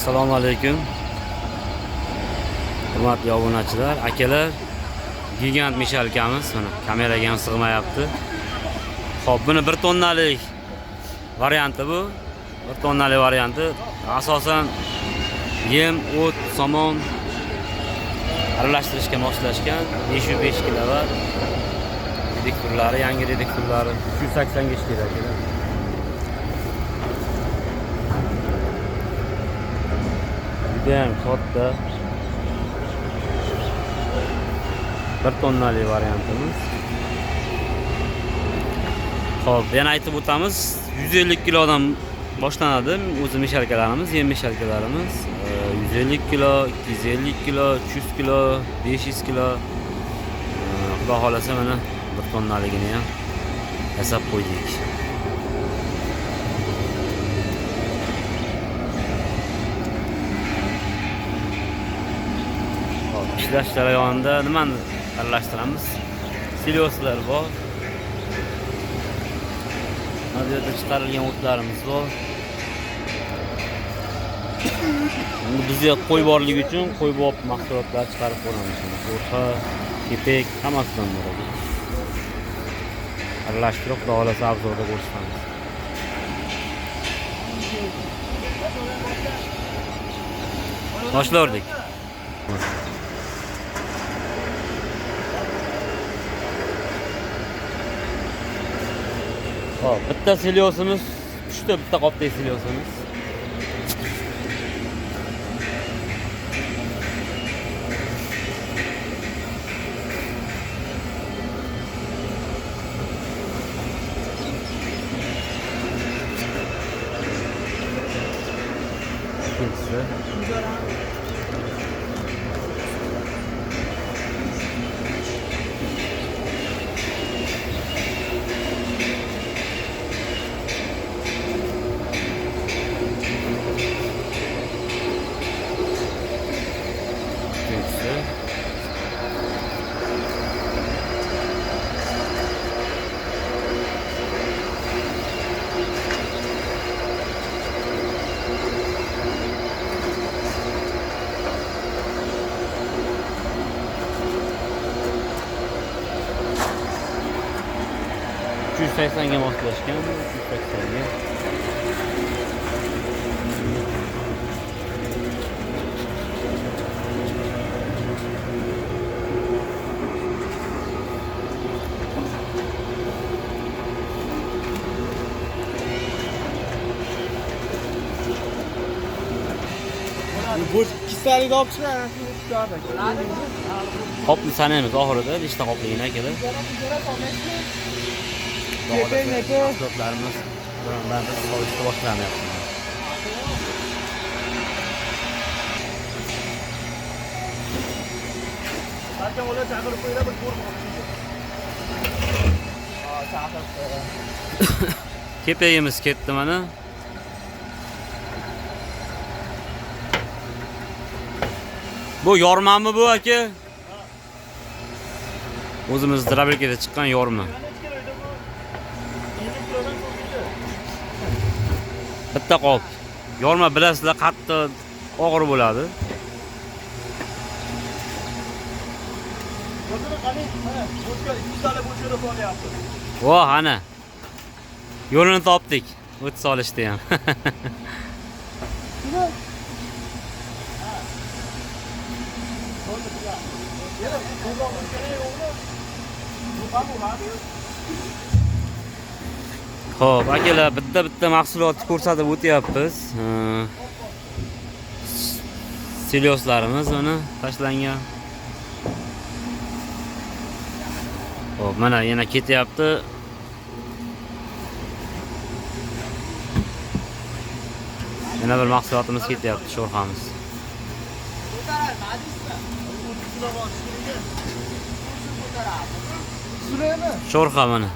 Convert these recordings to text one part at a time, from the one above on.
Assalomu alaykum. Hurmatli obunachilar, akalar, gigant mishalkamiz mana kameraga ham sig'mayapti. Xo'p, buni 1 tonnalik varianti bu. 1 tonnalik varianti. Asosan yem, o't, somon aralashtirishga moslashgan 505 kilovat. Reduktorlari, yangi reduktorlari 280 ga ishlaydi akalar. Judayam katta 1 tonnalik variantimiz. Xo'p, yana aytib o'tamiz, 150 kilodan boshlanadi o'zi mishalkalarimiz, yem mishalkalarimiz. 150 kilo, 250 kilo, 300 kilo, 500 kilo. Xudo xolasa mana 1 tonnaligini ham yasab qo'ydik. Ishlash jarayonida nimani aralashtiramiz? Siloslar bor. Mana bu yerda chiqarilgan o'tlarimiz bor. Endi bizga qo'y borligi uchun qo'y bop mahsulotlar chiqarib qo'yamiz. Qo'rqa, kepek hammasidan bo'ladi. Aralashtirib, xudo xolasa obzorda ko'rsatamiz. Boshlardik. Hop, bitta siliosimiz, bitta qopda siliosimiz. Ga moslashgan, 380 ga. Bu kisalik olib chiqar. Qopni sanaymiz oxirida, nechta qopligini akalar. Mahsulotlarimiz bilan-birga qolishga boshlanyapti. Barcha ular chaqirib qo'ylar bir ko'rib olishdi. Ha, chaqirib. Kepayimiz ketdi mana. Bu yormami bu aka? O'zimiz Drabilkada chiqqan yorma. Bitta qop. Yorma bilasizlar, qattiq og'ir bo'ladi. O'zini qani, mana boshqa 200 tala bo'shada qolyapti. Voh, ana. Yo'lini topdik. O't solishdi ham. Xo'p, akalar, bitta mahsulotni ko'rsatib o'tyapmiz. Silioslarimiz mana tashlangan. Xo'p, mana yana ketyapti. Yana bir mahsulotimiz ketyapti, sho'rxamiz. Sho'rxa mana.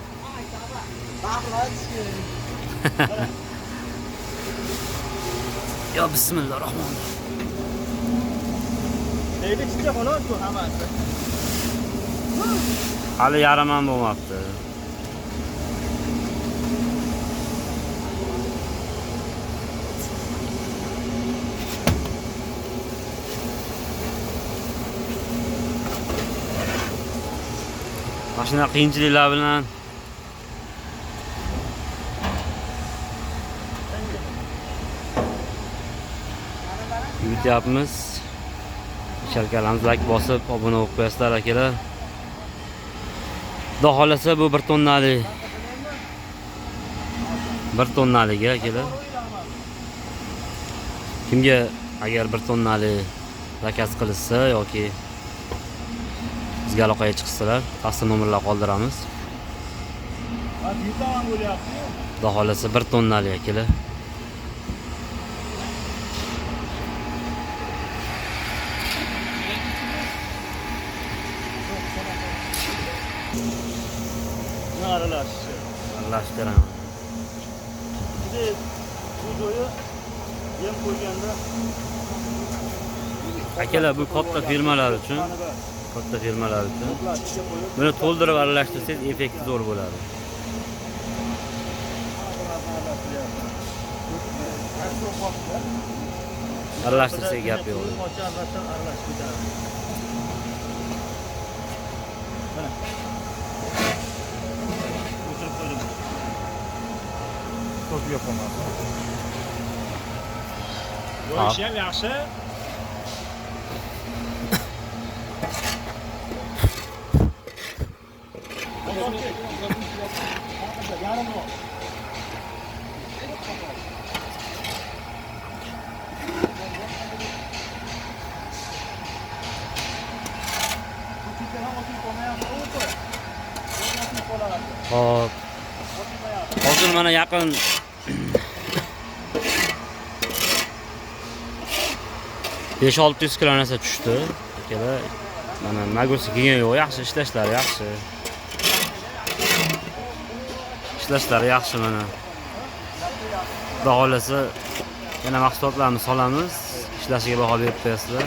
Ya bismillahirrahmanirrahim. Neydi chiqdi xolos bu hammasi. Hali yarim ham bo'lmabdi. Mana shunday qiyinchiliklar bilan yutyapmiz. Sharkalarimiz like bosib, obuna bo'lib qo'yasizlar akalar. Xudo xolasa bu 1 tonnalik. 1 tonnalik akalar. Kimga agar 1 tonnalik zakaz qilishsa yoki bizga aloqaga chiqsalar, asl nomerlar qoldiramiz. Yutaman bo'lyapti. Xudo xolasa 1 tonnalik akalar. Ne aralaş? Aralashtiramiz. Bir de bu joyu yem koyganda Akalar bu katta firmalar uchun, buni to'ldirib aralashtirsangiz effekti zo'r bo'ladi. Aralashtirsak gap yo'q. Çok yapamaz. Bu Ha. iş hem yaxshi. Yarım o. Hop. Hozir mana yaqin besh 600 kilo narsa tushdi. Akalar, mana nagosi kelgan yo'q, yaxshi ishlashlari yaxshi. Ishlashlari yaxshi mana. Xudo xolasa yana mahsulotlarni solamiz, ishlashiga baho berib qo'yasizlar.